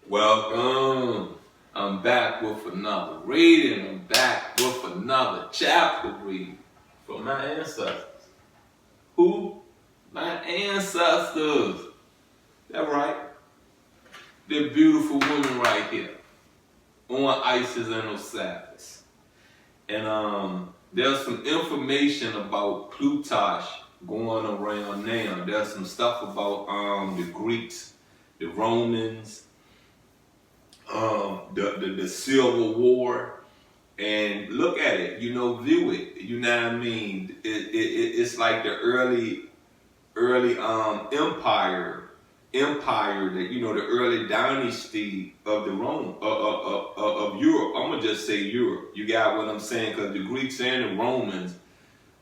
Welcome. I'm back with another reading. I'm back with another chapter reading from my ancestors. Who? My ancestors. That's right. The beautiful woman right here on Isis and Osiris. And there's some information about Plutarch going around now. There's some stuff about the Greeks, the Romans, the Civil War, and look at it, view it, you know what I mean? It's like the early empire that, the early dynasty of the Rome, of Europe. I'm gonna just say Europe. You got what I'm saying? Because the Greeks and the Romans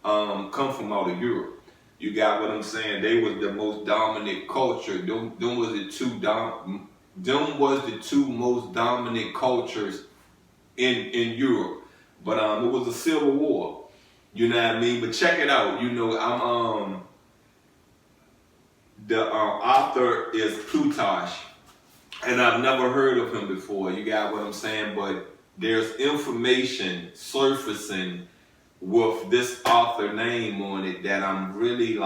come from out of Europe. You got what I'm saying? They was the most dominant culture. Them was the two most dominant cultures in Europe. But it was a civil war. You know what I mean? But check it out. I'm the author is Plutarch, and I've never heard of him before. You got what I'm saying? But there's information surfacing with this author name on it that I'm really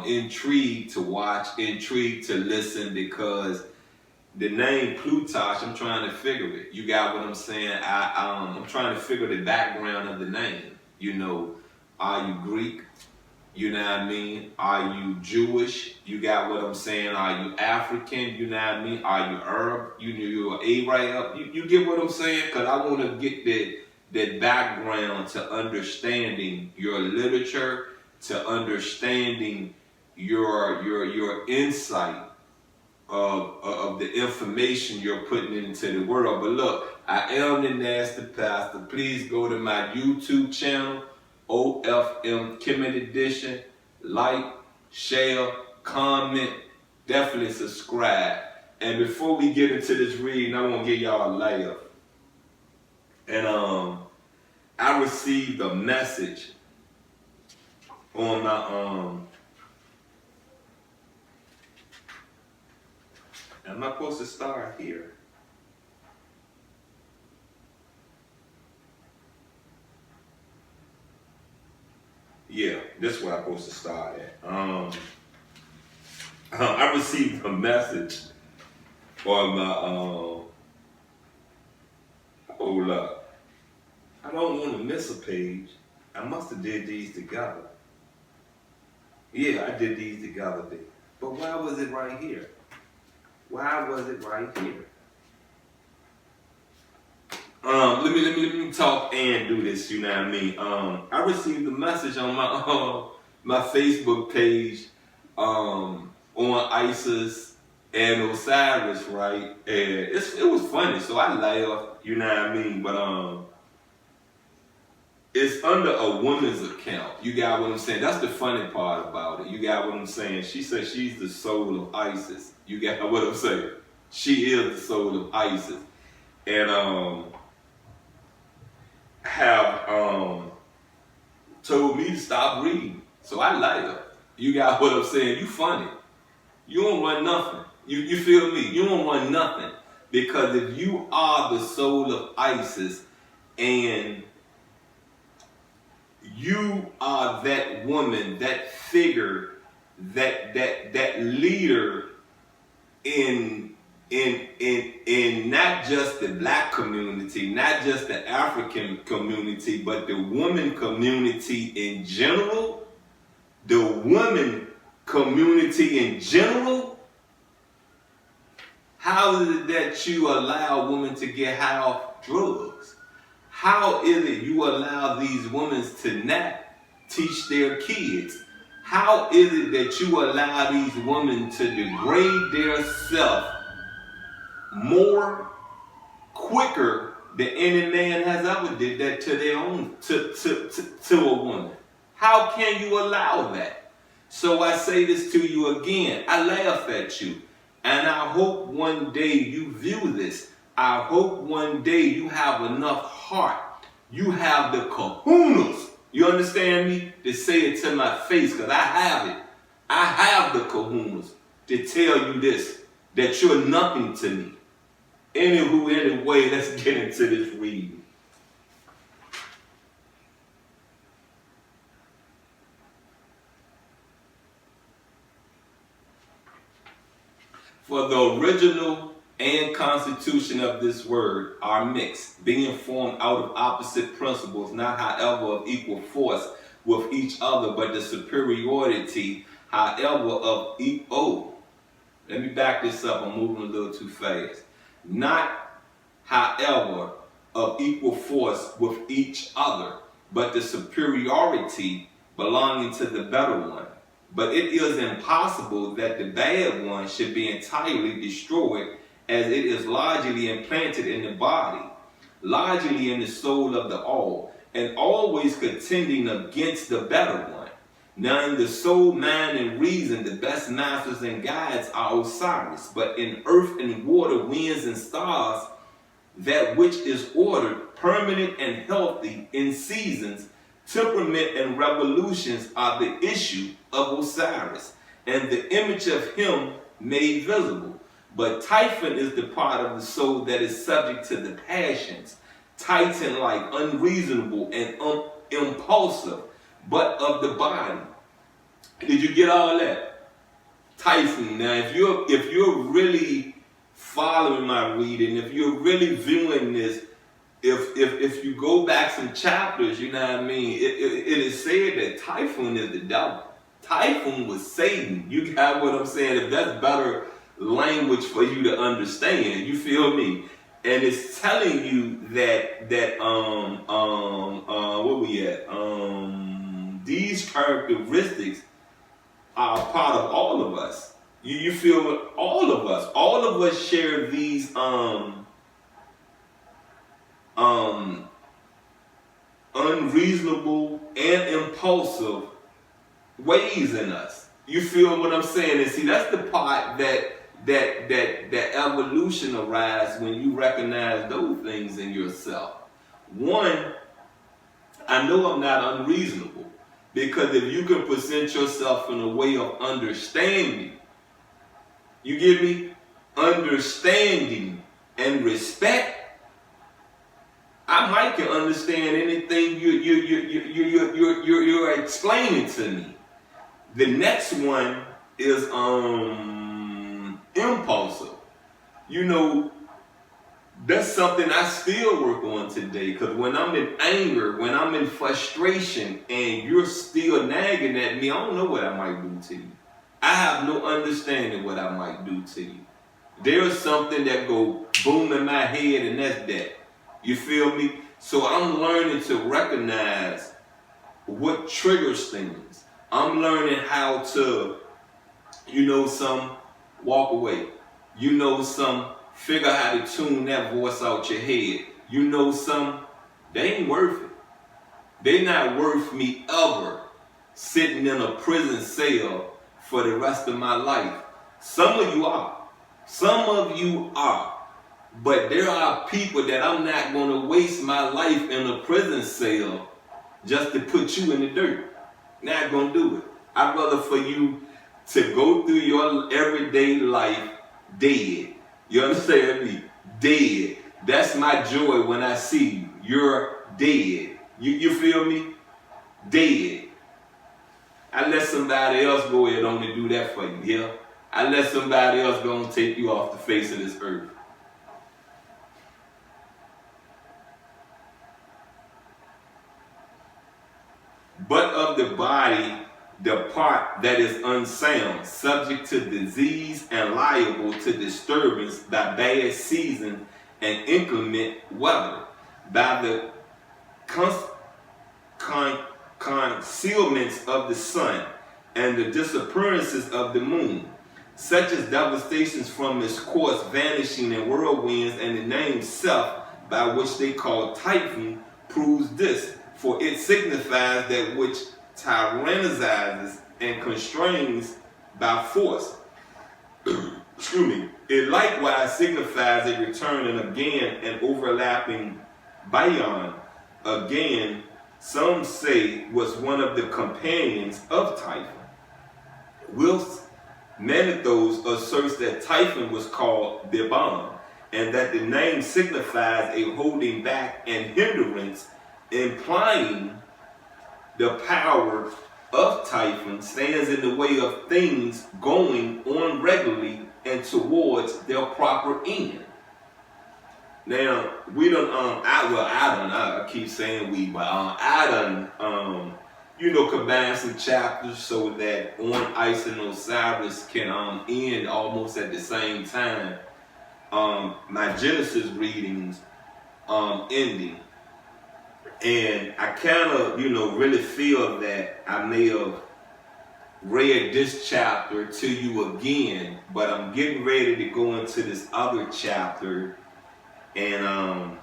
intrigued to watch, intrigued to listen, because the name Plutarch, I'm trying to figure it. You got what I'm saying? I'm trying to figure the background of the name. Are you Greek? You know what I mean? Are you Jewish? You got what I'm saying? Are you African? You know what I mean? Are you Arab? You're Arab? You get what I'm saying? Because I want to get that background to understanding your literature, to understanding your insight of the information you're putting into the world. But look, I am the Nasty Pastor. Please go to my YouTube channel, OFM Kemet Edition. Like, share, comment, definitely subscribe. And before we get into this reading, I want to give y'all a laugh. And I received a message on my am I supposed to start here? Yeah, this is where I'm supposed to start at. I received a message on my hold up. I don't want to miss a page. I must have did these together. Yeah, I did these together. But why was it right here? Why was it right here? Let me talk and do this, you know what I mean? I received a message on my Facebook page on Isis and Osiris, right? And it was funny, so I laughed, you know what I mean? But it's under a woman's account. You got what I'm saying? That's the funny part about it. You got what I'm saying? She said she's the soul of Isis. You got what I'm saying? She is the soul of Isis. And have told me to stop reading. So I laughed. You got what I'm saying? You funny. You don't run nothing. You feel me? You don't run nothing. Because if you are the soul of Isis and you are that woman, that figure, that leader in not just the black community, not just the African community, but the women community in general, how is it that you allow women to get high off drugs? How is it you allow these women to not teach their kids? How is it that you allow these women to degrade their self more quicker than any man has ever did that to their own to a woman? How can you allow that? So I say this to you again. I laugh at you, and I hope one day you view this. I hope one day you have enough heart, you have the kahunas, you understand me, to say it to my face, because I have it. I have the kahunas to tell you this, that you're nothing to me. Anyway, let's get into this reading. For the original and constitution of this word are mixed, being formed out of opposite principles, not however of equal force with each other, but the superiority, however, of equal. Let me back this up, I'm moving a little too fast. Not, however, of equal force with each other, but the superiority belonging to the better one. But it is impossible that the bad one should be entirely destroyed, as it is largely implanted in the body, largely in the soul of the all, and always contending against the better one. Now in the soul, mind, and reason, the best masters and guides are Osiris, but in earth and water, winds and stars, that which is ordered, permanent and healthy in seasons, temperament and revolutions are the issue of Osiris, and the image of him made visible. But Typhon is the part of the soul that is subject to the passions, Titan-like, unreasonable, and impulsive, but of the body. Did you get all that? Typhon. Now, if you're really following my reading, if you're really viewing this, if you go back some chapters, you know what I mean, it is said that Typhon is the devil. Typhon was Satan. You got what I'm saying? If that's better language for you to understand, you feel me? And it's telling you that where we at? These characteristics are a part of all of us. You feel me? All of us share these unreasonable and impulsive ways in us. You feel what I'm saying? And see, that's the part that evolution arises when you recognize those things in yourself. One, I know I'm not unreasonable, because if you can present yourself in a way of understanding, you get me? Understanding and respect, I might can understand anything you're explaining to me. The next one is impulsive. You know, that's something I still work on today, because when I'm in anger, when I'm in frustration, and you're still nagging at me, I don't know what I might do to you. I have no understanding what I might do to you. There's something that go boom in my head, and that's that. You feel me? So I'm learning to recognize what triggers things. I'm learning how to, some walk away. Some figure how to tune that voice out your head. Some, they ain't worth it. They not worth me ever sitting in a prison cell for the rest of my life. Some of you are. But there are people that I'm not going to waste my life in a prison cell just to put you in the dirt. Not going to do it. I'd rather for you to go through your everyday life dead. You understand me? Dead. That's my joy when I see you. You're dead. You feel me? Dead. I let somebody else go ahead on and do that for you. Yeah? I let somebody else go and take you off the face of this earth. But of the body, the part that is unsound, subject to disease and liable to disturbance by bad season and inclement weather, by the concealments of the sun and the disappearances of the moon, such as devastations from its course vanishing in whirlwinds, and the name Seth, by which they call Typhon, proves this. For it signifies that which tyrannizes and constrains by force. Excuse me. It likewise signifies a return and again an overlapping Bayon. Again, some say was one of the companions of Typhon. Whilst Manethos asserts that Typhon was called Bibon, and that the name signifies a holding back and hindrance, implying the power of Typhon stands in the way of things going on regularly and towards their proper end. Now, we done, I keep saying we, but I done, combine some chapters so that on Isis and Osiris can end almost at the same time. My Genesis readings ending. And I kind of, really feel that I may have read this chapter to you again, but I'm getting ready to go into this other chapter, and I'm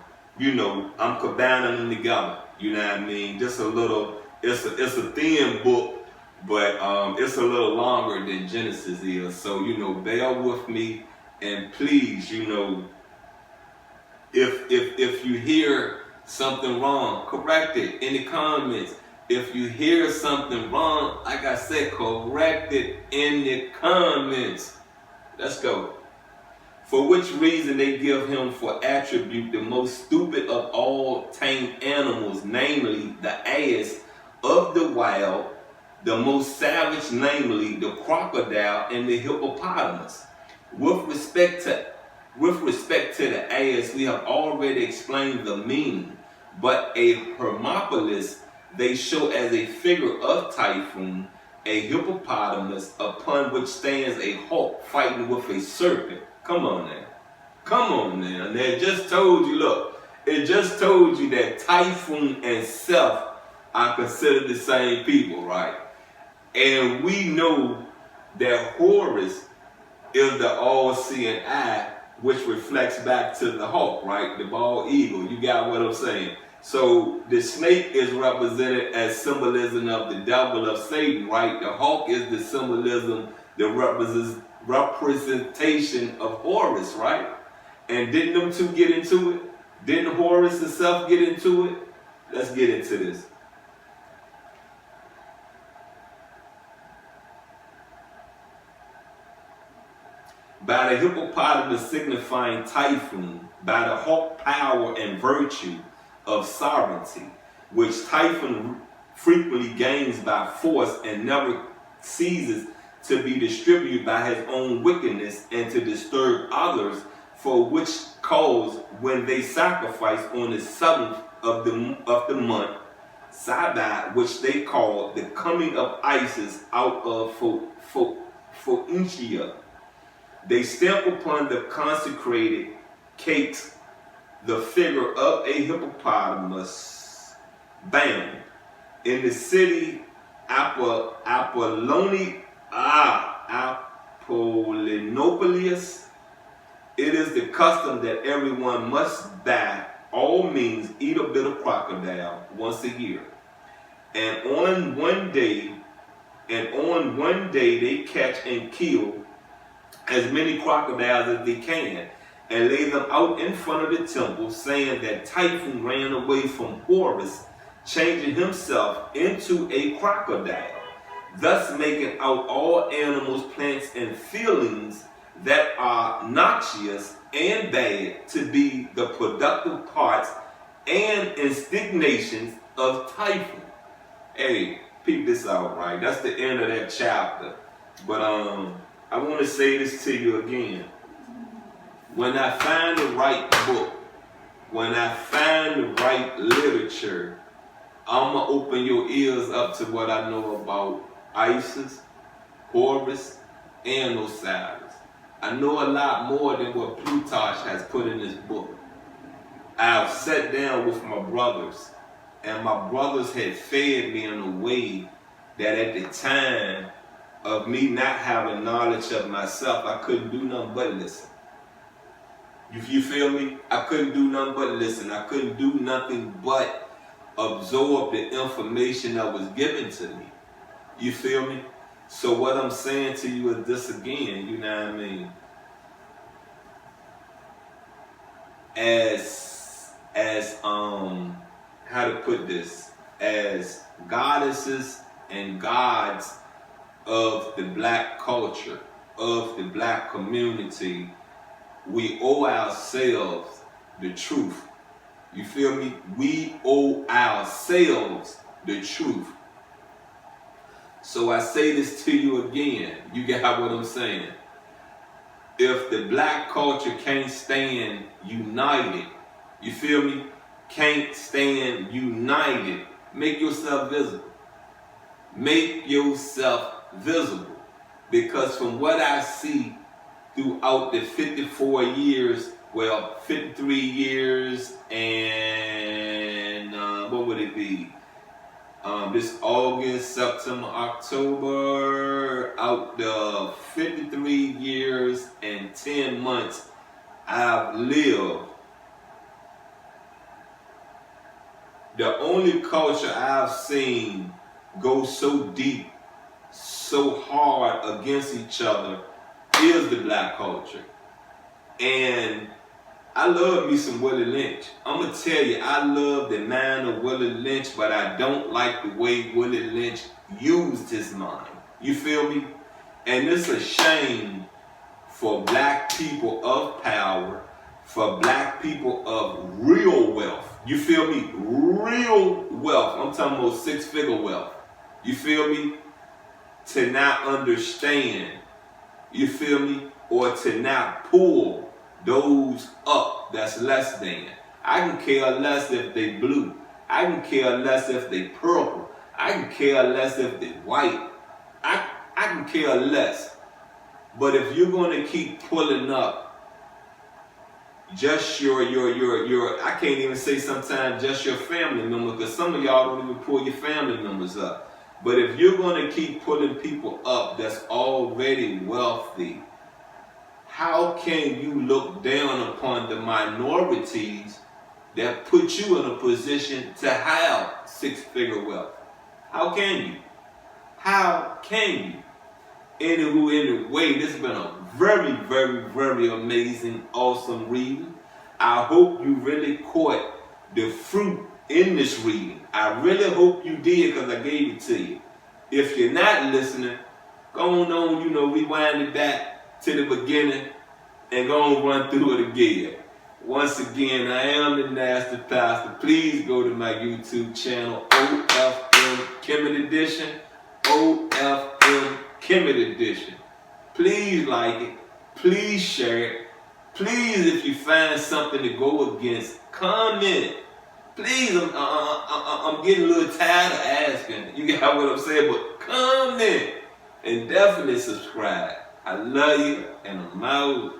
combining them together. You know what I mean? Just a little. It's a thin book, but it's a little longer than Genesis is. So bear with me, and please, if you hear something wrong, correct it in the comments. If you hear something wrong, like I said, correct it in the comments. Let's go. For which reason they give him for attribute the most stupid of all tame animals, namely the ass of the wild, the most savage, namely the crocodile and the hippopotamus. With respect to the ass, we have already explained the meaning, but a Hermopolis they show as a figure of Typhon, a hippopotamus upon which stands a hawk fighting with a serpent. Come on now. Come on now. And it just told you, that Typhon and Seth are considered the same people, right? And we know that Horus is the all-seeing eye, which reflects back to the hawk, right? The bald eagle. You got what I'm saying? So the snake is represented as symbolism of the devil, of Satan, right? The hawk is the symbolism, the representation of Horus, right? And didn't them two get into it? Didn't Horus and Seth get into it? Let's get into this. By the hippopotamus signifying Typhon, by the hawk power and virtue of sovereignty, which Typhon frequently gains by force and never ceases to be distributed by his own wickedness and to disturb others, for which cause when they sacrifice on the 7th of the month, Sabat, which they call the coming of Isis out of Phoenicia, they stamp upon the consecrated cakes the figure of a hippopotamus bound in the city Apollinopolis. It is the custom that everyone must by all means eat a bit of crocodile once a year. And on one day they catch and kill as many crocodiles as they can, and lay them out in front of the temple, saying that Typhon ran away from Horus, changing himself into a crocodile, thus making out all animals, plants, and feelings that are noxious and bad to be the productive parts and instigations of Typhon. Hey, peep this out, right? That's the end of that chapter. But I want to say this to you again. When I find the right book, when I find the right literature, I'm going to open your ears up to what I know about Isis, Horus, and Osiris. I know a lot more than what Plutarch has put in this book. I've sat down with my brothers, and my brothers had fed me in a way that at the time of me not having knowledge of myself, I couldn't do nothing but listen. You feel me? I couldn't do nothing but listen. I couldn't do nothing but absorb the information that was given to me. You feel me? So what I'm saying to you is this again, you know what I mean? As how to put this, as goddesses and gods of the black culture, of the black community, we owe ourselves the truth. You feel me? We owe ourselves the truth. So I say this to you again. You got what I'm saying? If the black culture can't stand united, you feel me? Can't stand united, make yourself visible. Make yourself visible. Because from what I see throughout the 54 years, well, 53 years and what would it be? This August, September, October, out the 53 years and 10 months I've lived, the only culture I've seen go so deep, so hard against each other is the black culture. And I love me some Willie Lynch. I'm going to tell you, I love the mind of Willie Lynch, but I don't like the way Willie Lynch used his mind. You feel me? And it's a shame for black people of power, for black people of real wealth. You feel me? Real wealth. I'm talking about six-figure wealth. You feel me? To not understand. You feel me? Or to not pull those up that's less than. I can care less if they blue. I can care less if they purple. I can care less if they white. I can care less. But if you're going to keep pulling up just your I can't even say sometimes just your family member, because some of y'all don't even pull your family members up. But if you're going to keep pulling people up that's already wealthy, how can you look down upon the minorities that put you in a position to have six-figure wealth? How can you? How can you? Anyway, this has been a very, very, very amazing, awesome reading. I hope you really caught the fruit in this reading. I really hope you did, because I gave it to you. If you're not listening, go on, rewind it back to the beginning and go and run through it again. Once again, I am the Nasty Pastor. Please go to my YouTube channel, OFM Kemet Edition. OFM Kemet Edition. Please like it. Please share it. Please, if you find something to go against, comment it. Please, I'm getting a little tired of asking. You got what I'm saying? But comment and definitely subscribe. I love you, and I'm out.